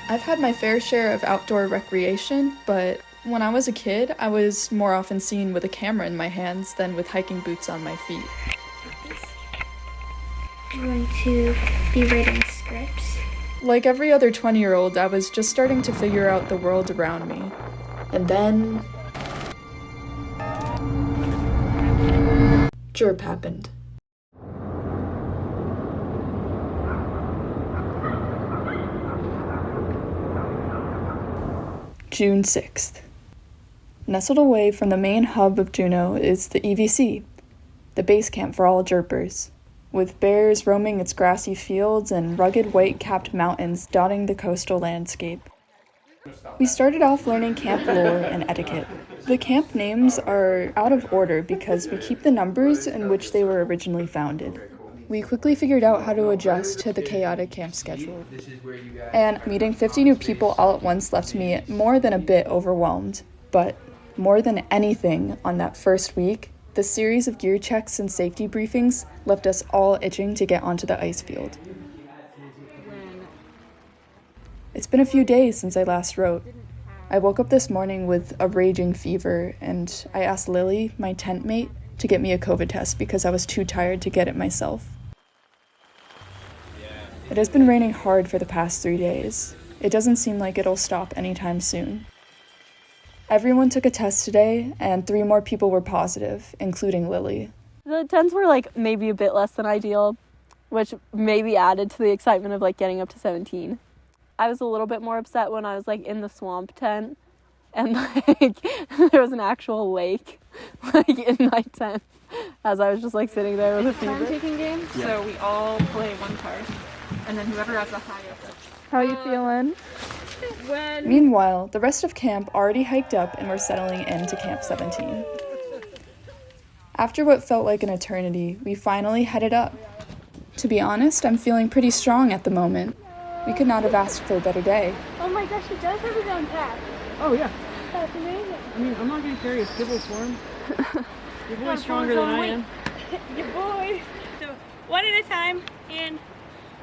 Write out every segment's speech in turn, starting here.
I've had my fair share of outdoor recreation, but when I was a kid, I was more often seen with a camera in my hands than with hiking boots on my feet. I'm going to be writing scripts. Like every other 20-year-old, I was just starting to figure out the world around me. And then Jerp happened. June 6th. Nestled away from the main hub of Juneau is the EVC, the base camp for all Jerpers, with bears roaming its grassy fields and rugged white-capped mountains dotting the coastal landscape. We started off learning camp lore and etiquette. The camp names are out of order because we keep the numbers in which they were originally founded. We quickly figured out how to adjust to the chaotic camp schedule. And meeting 50 new people all at once left me more than a bit overwhelmed. But more than anything on that first week, the series of gear checks and safety briefings left us all itching to get onto the Icefield. It's been a few days since I last wrote. I woke up this morning with a raging fever, and I asked Lily, my tent mate, to get me a COVID test because I was too tired to get it myself. It has been raining hard for the past 3 days. It doesn't seem like it'll stop anytime soon. Everyone took a test today, and 3 more people were positive, including Lily. The tents were maybe a bit less than ideal, which maybe added to the excitement of getting up to 17. I was a little bit more upset when I was in the swamp tent and there was an actual lake in my tent as I was just sitting there with a fever. Turn taking game, so we all play one card, and then whoever has the highest. How are you feeling? Meanwhile, the rest of camp already hiked up and were settling into Camp 17. After what felt like an eternity, we finally headed up. To be honest, I'm feeling pretty strong at the moment. We could not have asked for a better day. Oh my gosh, it does have his own pack. Oh yeah. That's amazing. I mean, I'm not going to carry a kibble for him. Your boy's stronger than I am. Your boy. So one at a time, and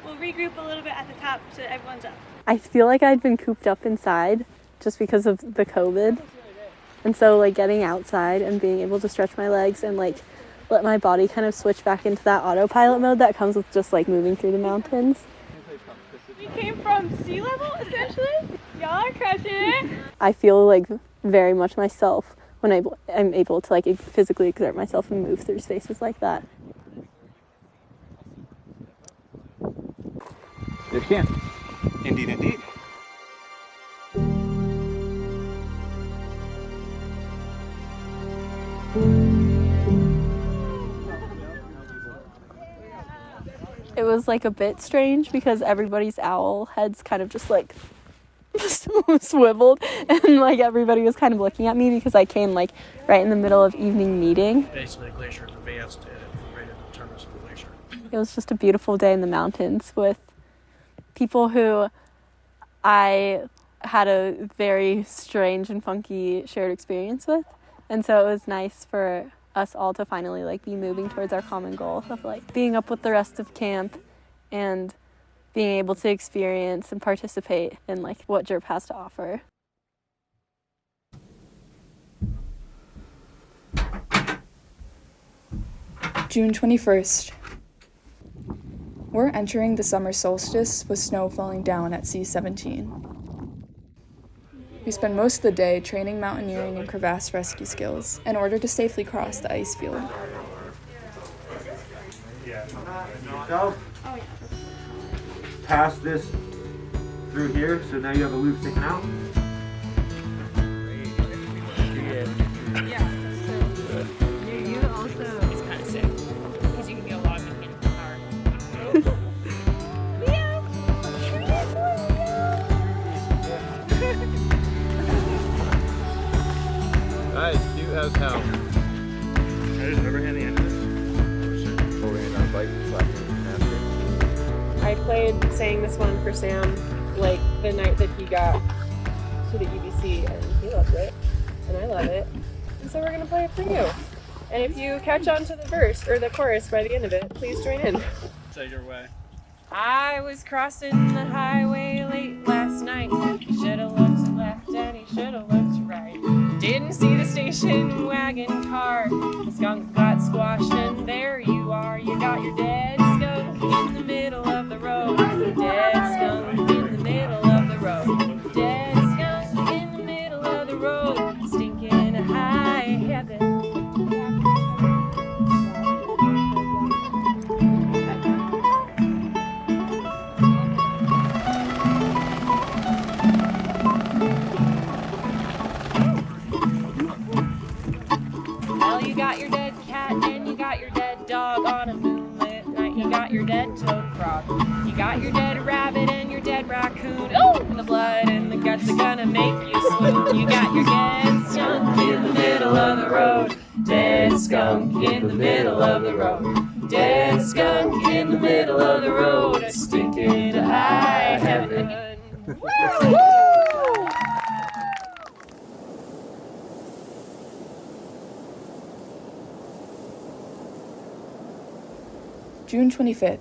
we'll regroup a little bit at the top so that everyone's up. I feel like I'd been cooped up inside just because of the COVID. And so getting outside and being able to stretch my legs and let my body kind of switch back into that autopilot mode that comes with just moving through the mountains. We came from sea level, essentially. Y'all are crushing it. I feel very much myself when I'm able to physically exert myself and move through spaces like that. You can. Indeed, indeed. It was a bit strange because everybody's owl heads kind of just swiveled, and everybody was kind of looking at me because I came right in the middle of evening meeting. Basically, the glacier advanced right at the terminus of the glacier. It was just a beautiful day in the mountains with people who I had a very strange and funky shared experience with, and so it was nice for us all to finally be moving towards our common goal of being up with the rest of camp and being able to experience and participate in what Jerp has to offer. June 21st. We're entering the summer solstice with snow falling down at C-17. We spend most of the day training mountaineering and crevasse rescue skills in order to safely cross the ice field. Pass this through here, so now you have a loop sticking out. You also, it's kind of sick because you can get a lot of mechanical power. Nice, cute as hell. Can I just overhand the end of this? Holding it on bike, slapping it in the I played saying this one for Sam the night that he got to the EBC, and he loved it, and I love it, and so we're gonna play it for you. And if you catch on to the verse or the chorus by the end of it, please join in. Take your way. I was crossing the highway late last last night. He should've looked left and he should've looked right. Didn't see the station wagon car. The skunk got squashed and there you are. You got your dead skunk in the middle of the road. Dead skunk in the middle of the road. Dead skunk in the middle of the road. Stinking high heaven. Well, you got your dead cat and you got your dead dog on a moonlit night. You got your dead toad frog. You got your dead rabbit and your dead raccoon. Oh, and the blood and the guts are gonna make you swoon. You got your dead skunk in the middle of the road. Dead skunk in the middle of the road. Dead skunk in the middle of the road. Stinking to high heaven. Woo! June 25th.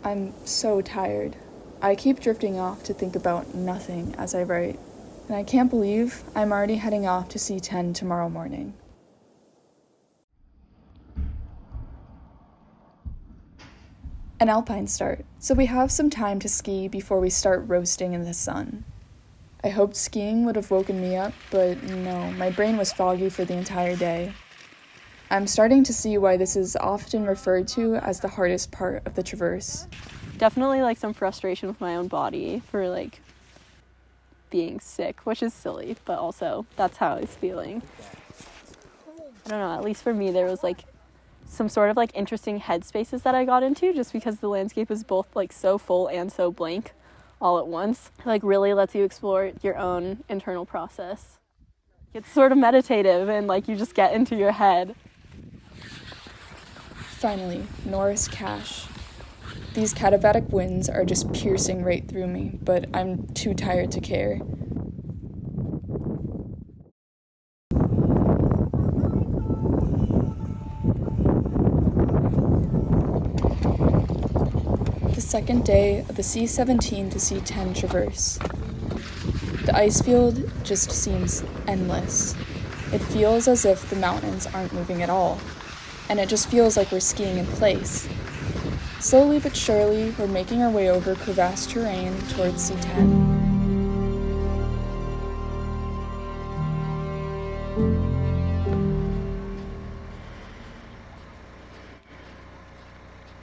I'm so tired. I keep drifting off to think about nothing as I write, and I can't believe I'm already heading off to C10 tomorrow morning. An alpine start, so we have some time to ski before we start roasting in the sun. I hoped skiing would have woken me up, but no, my brain was foggy for the entire day. I'm starting to see why this is often referred to as the hardest part of the traverse. Definitely like some frustration with my own body for like being sick, which is silly, but also that's how I was feeling. I don't know, at least for me there was like some sort of like interesting headspaces that I got into just because the landscape is both like so full and so blank all at once. It like really lets you explore your own internal process. It's sort of meditative and like you just get into your head. Finally, Norris Cache. These katabatic winds are just piercing right through me, but I'm too tired to care. The second day of the C17 to C10 traverse. The Icefield just seems endless. It feels as if the mountains aren't moving at all, and it just feels like we're skiing in place. Slowly but surely, we're making our way over crevassed terrain towards C10.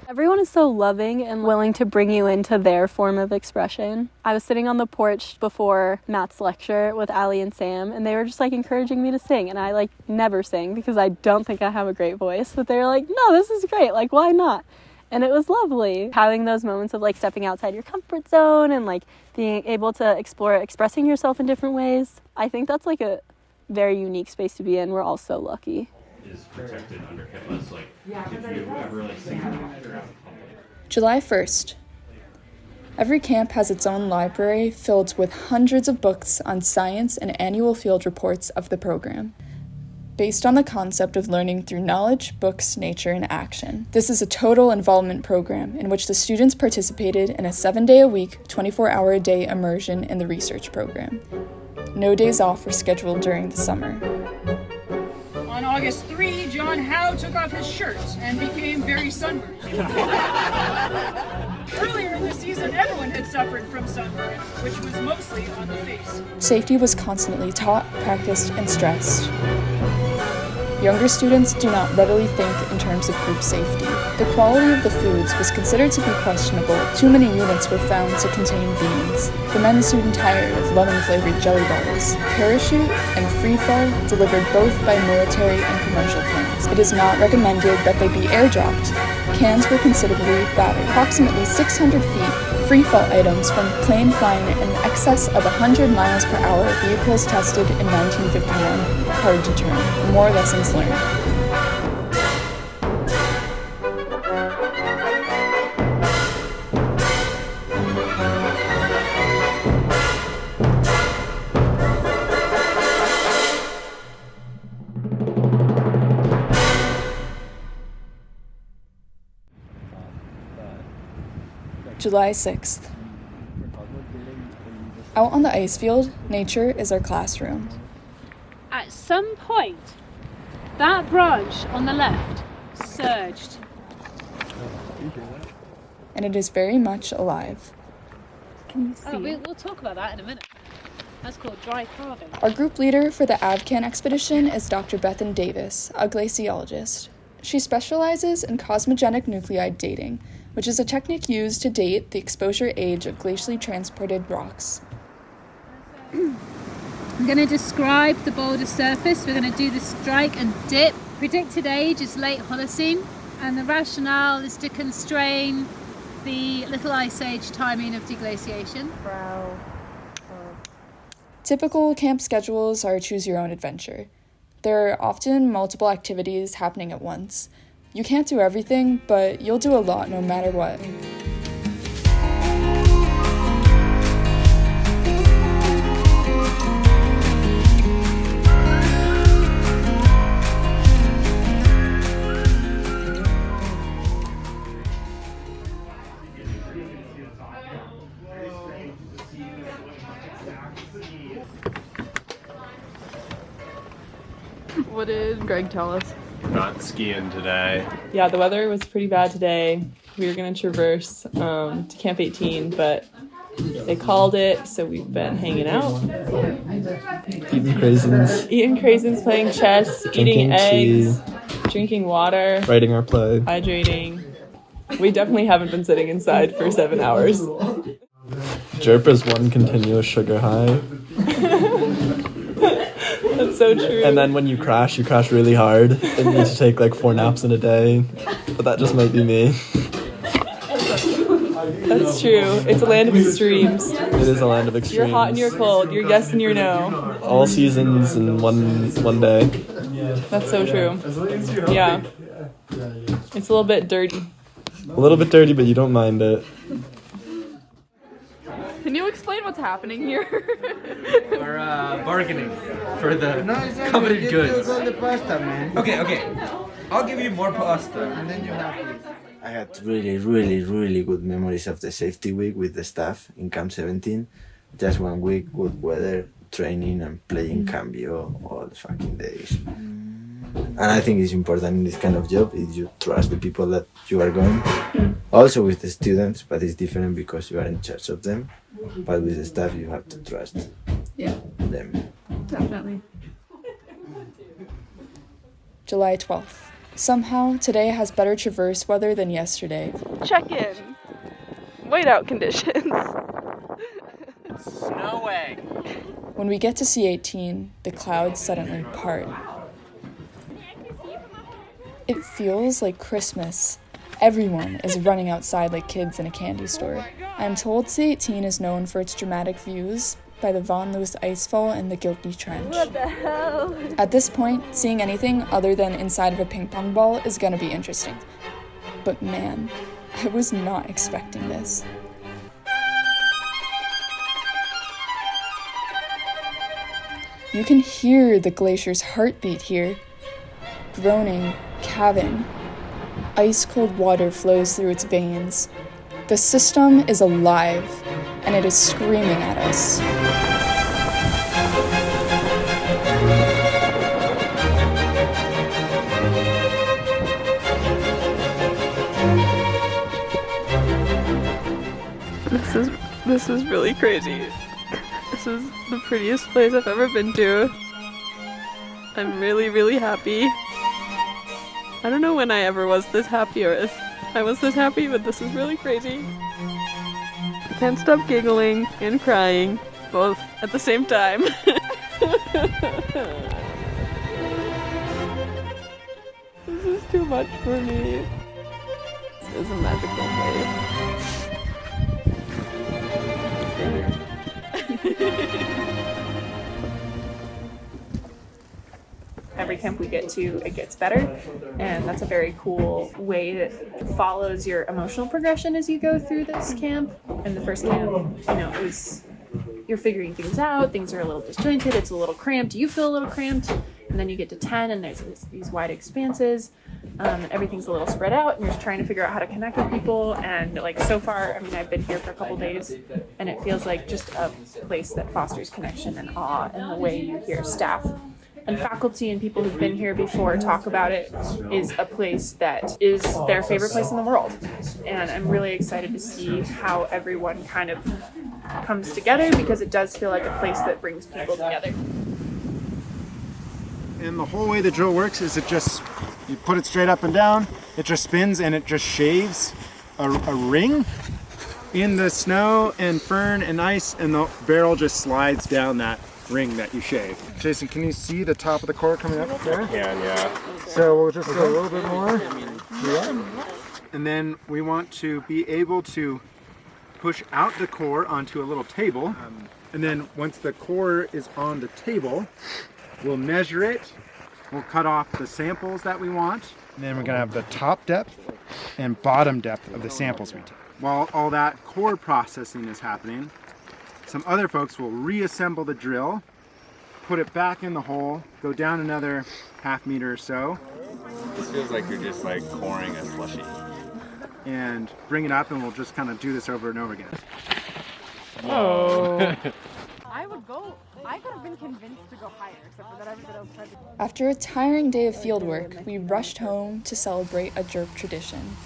Everyone is so loving and willing to bring you into their form of expression. I was sitting on the porch before Matt's lecture with Allie and Sam, and they were just like encouraging me to sing, and I like never sing because I don't think I have a great voice, but they were like, no, this is great, like why not? And it was lovely having those moments of like stepping outside your comfort zone and like being able to explore expressing yourself in different ways. I think that's like a very unique space to be in. We're all so lucky. Is protected under HIPAA, like if you ever like sing a picture out in public. July 1st. Every camp has its own library filled with hundreds of books on science and annual field reports of the program, based on the concept of learning through knowledge, books, nature, and action. This is a total involvement program in which the students participated in a 7-day-a-week, 24-hour-a-day immersion in the research program. No days off were scheduled during the summer. On August 3, John Howe took off his shirt and became very sunburned. Earlier in the season, everyone had suffered from sunburn, which was mostly on the face. Safety was constantly taught, practiced, and stressed. Younger students do not readily think in terms of group safety. The quality of the foods was considered to be questionable. Too many units were found to contain beans. The men soon tired of lemon-flavored jelly balls. Parachute and free fall delivered both by military and commercial planes. It is not recommended that they be airdropped. Cans were considerably battered. Approximately 600 feet, free fall items from plane flying in excess of 100 miles per hour, vehicles tested in 1951. Hard to turn. More lessons learned. July 6th. Out on the ice field, nature is our classroom. At some point, that branch on the left surged. And it is very much alive. Can you see? We'll talk about that in a minute. That's called dry carving. Our group leader for the AVCAN expedition is Dr. Bethan Davis, a glaciologist. She specializes in cosmogenic nuclide dating, which is a technique used to date the exposure age of glacially transported rocks. I'm going to describe the boulder surface. We're going to do the strike and dip. Predicted age is late Holocene, and the rationale is to constrain the Little Ice Age timing of deglaciation. Typical camp schedules are choose your own adventure. There are often multiple activities happening at once. You can't do everything, but you'll do a lot no matter what. What did Greg tell us? Not skiing today. Yeah, the weather was pretty bad today. We were going to traverse to Camp 18, but they called it, so we've been hanging out. Eating craisins, Playing chess, eating eggs, drinking water, writing our play, hydrating. We definitely haven't been sitting inside for 7 hours. Jerpa's one continuous sugar high. That's so true. And then when you crash really hard. Then you need to take like 4 naps in a day. But that just might be me. That's true. It's a land of extremes. It is a land of extremes. You're hot and you're cold. You're yes and you're no. All seasons in one day. That's so true. Yeah. It's a little bit dirty. A little bit dirty, but you don't mind it. Can you explain what's happening here? We're bargaining for the coveted goods. Okay. I'll give you more pasta. And then you have this. I had really good memories of the safety week with the staff in Camp 17. Just 1 week, good weather, training and playing cambio all the fucking days. And I think it's important in this kind of job is you trust the people that you are going. Also with the students, but it's different because you are in charge of them. But with the staff, you have to trust them. Definitely. July 12th. Somehow, today has better traverse weather than yesterday. Check in. Whiteout conditions. Snowing. When we get to C18, the clouds suddenly part. It feels like Christmas. Everyone is running outside like kids in a candy store. I'm told C18 is known for its dramatic views by the Von Lewis Icefall and the Gilkey Trench. What the hell? At this point, seeing anything other than inside of a ping pong ball is gonna be interesting. But man, I was not expecting this. You can hear the glacier's heartbeat here. Groaning, calving. Ice-cold water flows through its veins. The system is alive, and it is screaming at us. This is really crazy. This is the prettiest place I've ever been to. I'm really happy. I don't know when I ever was this happy or if I was this happy, but this is really crazy. I can't stop giggling and crying, both at the same time. This is too much for me. This is a magical place. Every camp we get to, it gets better, and that's a very cool way that follows your emotional progression as you go through this camp. In the first camp, it was you're figuring things out, things are a little disjointed, it's a little cramped, you feel a little cramped, and then you get to 10 and there's these wide expanses, Everything's a little spread out, and you're just trying to figure out how to connect with people. And like so far, I mean, I've been here for a couple days, and it feels like just a place that fosters connection and awe, and the way you hear staff and faculty and people who've been here before talk about it is a place that is their favorite place in the world. And I'm really excited to see how everyone kind of comes together, because it does feel like a place that brings people together. And the whole way the drill works is you put it straight up and down, it just spins and it just shaves a ring in the snow and fern and ice, and the barrel just slides down that ring that you shave. Jason, can you see the top of the core coming up there? Yeah. So we'll just go a little bit more. Yeah. And then we want to be able to push out the core onto a little table. And then once the core is on the table, we'll measure it. We'll cut off the samples that we want. And then we're gonna have the top depth and bottom depth of the samples we take. While all that core processing is happening, some other folks will reassemble the drill, put it back in the hole, go down another half meter or so. This feels like you're just like coring a slushie. And bring it up, and we'll just kind of do this over and over again. Oh. I could have been convinced to go higher, except for that everybody else tried to. After a tiring day of fieldwork, we rushed home to celebrate a jerk tradition.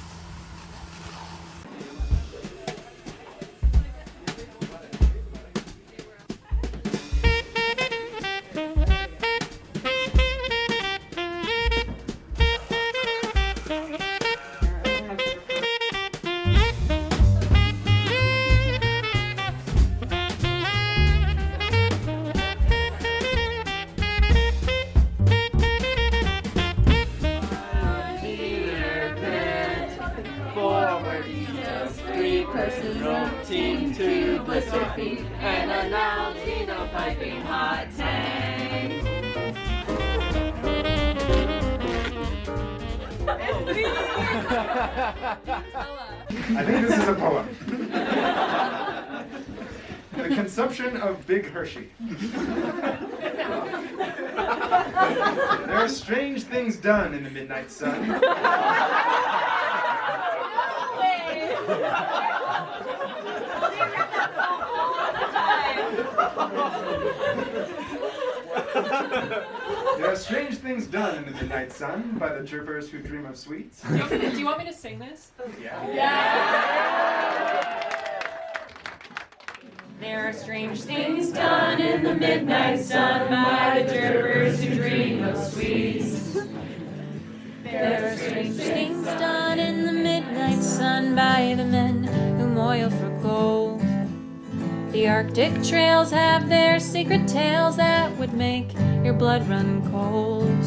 And a Nalgene piping hot tank. I think this is a poem. The consumption of Big Hershey. There are strange things done in the midnight sun. There are strange things done in the midnight sun by the chirpers who dream of sweets. Do you want me to sing this? There are strange things done in the midnight sun by the chirpers who dream of sweets. There are strange things done in the midnight sun by the men who moil for gold. The Arctic trails have their secret tales that would make your blood run cold.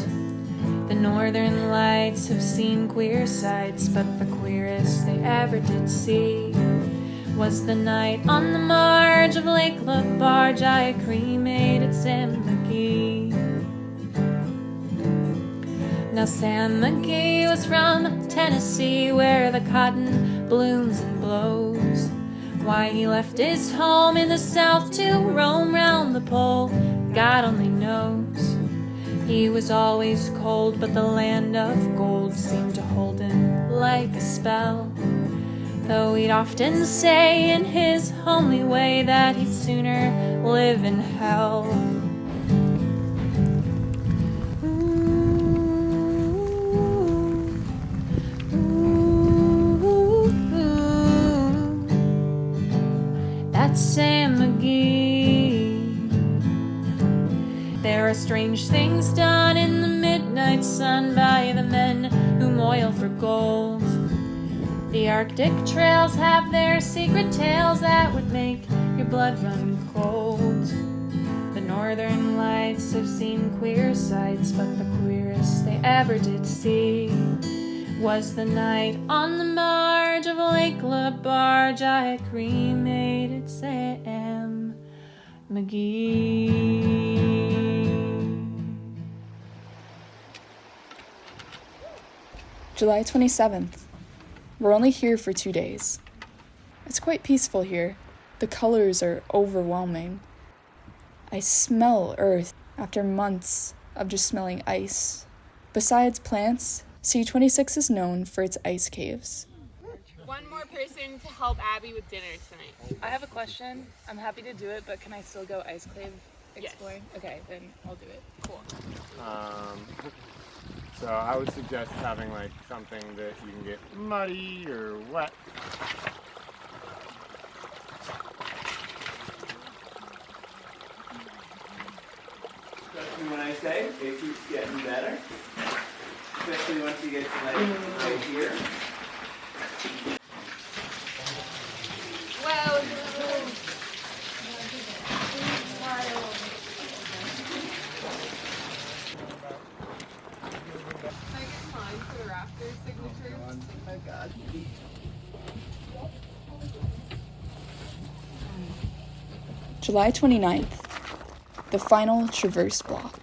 The northern lights have seen queer sights, but the queerest they ever did see was the night on the marge of Lake LaBarge I cremated Sam McGee. Now Sam McGee was from Tennessee, where the cotton blooms and blows. Why he left his home in the south to roam round the pole, God only knows. He was always cold, but the land of gold seemed to hold him like a spell. Though he'd often say in his homely way that he'd sooner live in hell. That's Sam McGee. There are strange things done in the midnight sun by the men who moil for gold. The Arctic trails have their secret tales that would make your blood run cold. The northern lights have seen queer sights, but the queerest they ever did see was the night on the marge of Lake LaBarge I cremated Sam McGee. July 27th. We're only here for 2 days. It's quite peaceful here. The colors are overwhelming. I smell earth after months of just smelling ice. Besides plants, C26 is known for its ice caves. One more person to help Abby with dinner tonight. I have a question. I'm happy to do it, but can I still go ice cave exploring? Yes. Okay, then I'll do it. Cool. So I would suggest having like something that you can get muddy or wet. Especially when I say it keeps getting better. Especially once you get to like right here. Well, I get mine for the Raptors signatures. Oh God. July 29th, the final traverse block.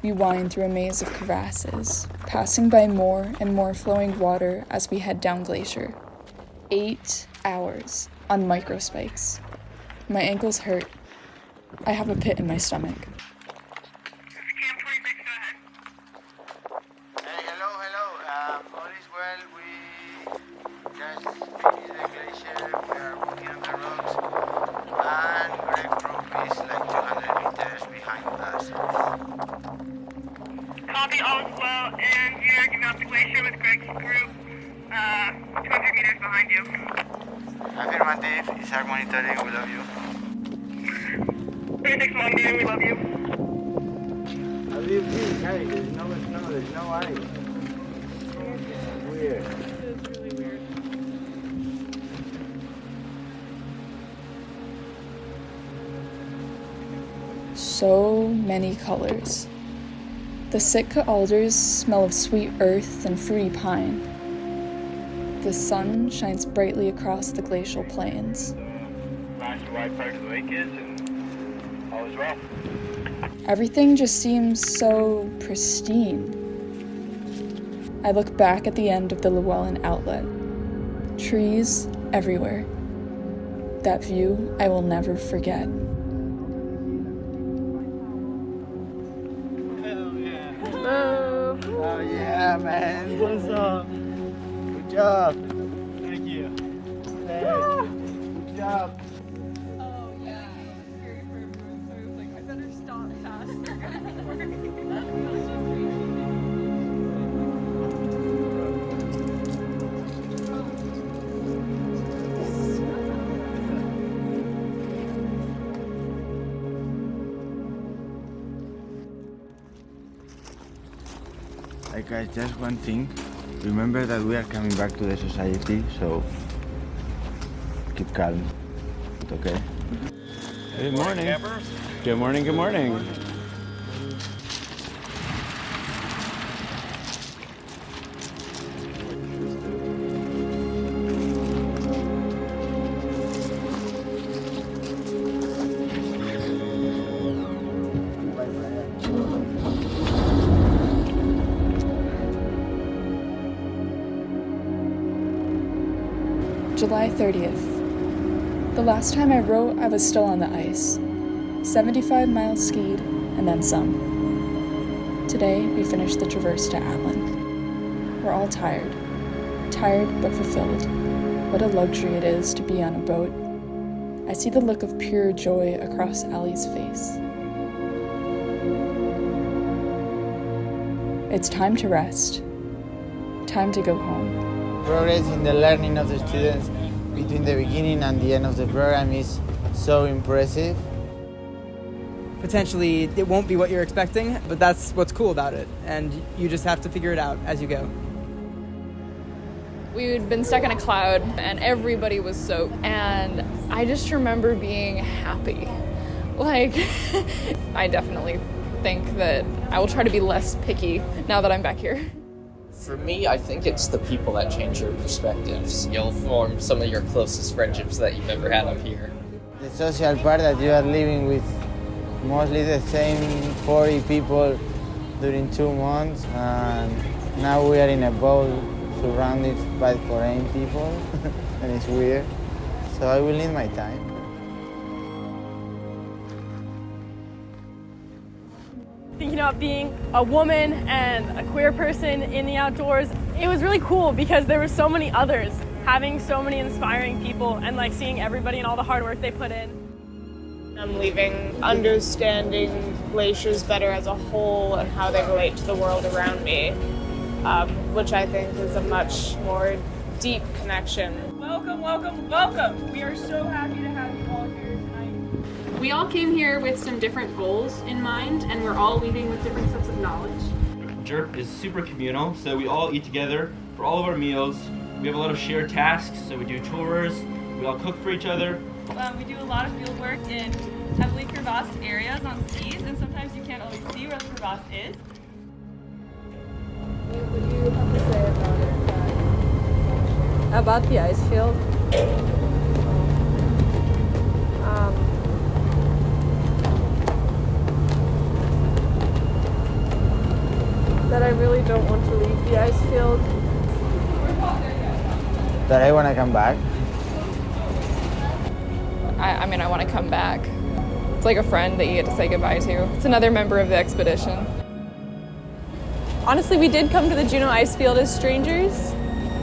We wind through a maze of crevasses, passing by more and more flowing water as we head down glacier. 8 hours on microspikes. My ankles hurt. I have a pit in my stomach. Hello. All is well. We just finished the glacier. We are walking on the rocks. And Greg Group is like 200 meters behind us. Copy, all is well. And you're getting off the glacier with Greg's group. 200 meters behind you. Affirmative. Isaac monitoring. We love you. 36 monitoring. We love you. How do you feel, Harry? There's no snow. There's no ice. Weird. It's really weird. So many colors. The Sitka alders smell of sweet earth and fruity pine. The sun shines brightly across the glacial plains. Last wide part of the lake is, and all is well. Everything just seems so pristine. I look back at the end of the Llewellyn outlet. Trees everywhere. That view I will never forget. Oh yeah, man. What's up? Good job. Thank you. Good job. Oh yeah, it was scary for everyone, so I was like, I better stop fast. They're gonna work. Hey guys, just one thing. Remember that we are coming back to the society, so keep calm. Okay? Good morning. Good morning, good morning. July 30th. The last time I wrote, I was still on the ice. 75 miles skied, and then some. Today, we finished the traverse to Atlin. We're all tired. Tired but fulfilled. What a luxury it is to be on a boat. I see the look of pure joy across Allie's face. It's time to rest. Time to go home. Progress in the learning of the students between the beginning and the end of the program is so impressive. Potentially, it won't be what you're expecting, but that's what's cool about it, and you just have to figure it out as you go. We'd been stuck in a cloud, and everybody was soaked, and I just remember being happy. Like, I definitely think that I will try to be less picky now that I'm back here. For me, I think it's the people that change your perspectives. You'll form some of your closest friendships that you've ever had up here. The social part that you are living with mostly the same 40 people during 2 months, and now we are in a boat surrounded by foreign people, and it's weird. So I will need my time. Thinking up being a woman and a queer person in the outdoors. It was really cool because there were so many others, having so many inspiring people and like seeing everybody and all the hard work they put in. I'm leaving understanding glaciers better as a whole and how they relate to the world around me, which I think is a much more deep connection. Welcome, welcome, welcome. We are so happy to have you all here tonight. We all came here with some different goals in mind, and we're all leaving with different sets of knowledge. JERP is super communal, so we all eat together for all of our meals. We have a lot of shared tasks, so we do chores, we all cook for each other. We do a lot of field work in heavily crevassed areas on skis, and sometimes you can't always see where the crevasse is. What do you have to say about the ice field? That I really don't want to leave the ice field. That I want to come back. I mean, I want to come back. It's like a friend that you get to say goodbye to. It's another member of the expedition. Honestly, we did come to the Juneau Icefield as strangers,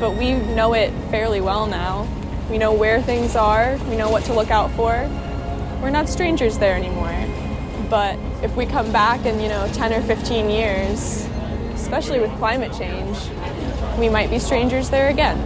but we know it fairly well now. We know where things are, we know what to look out for. We're not strangers there anymore. But if we come back in, 10 or 15 years, especially with climate change, we might be strangers there again.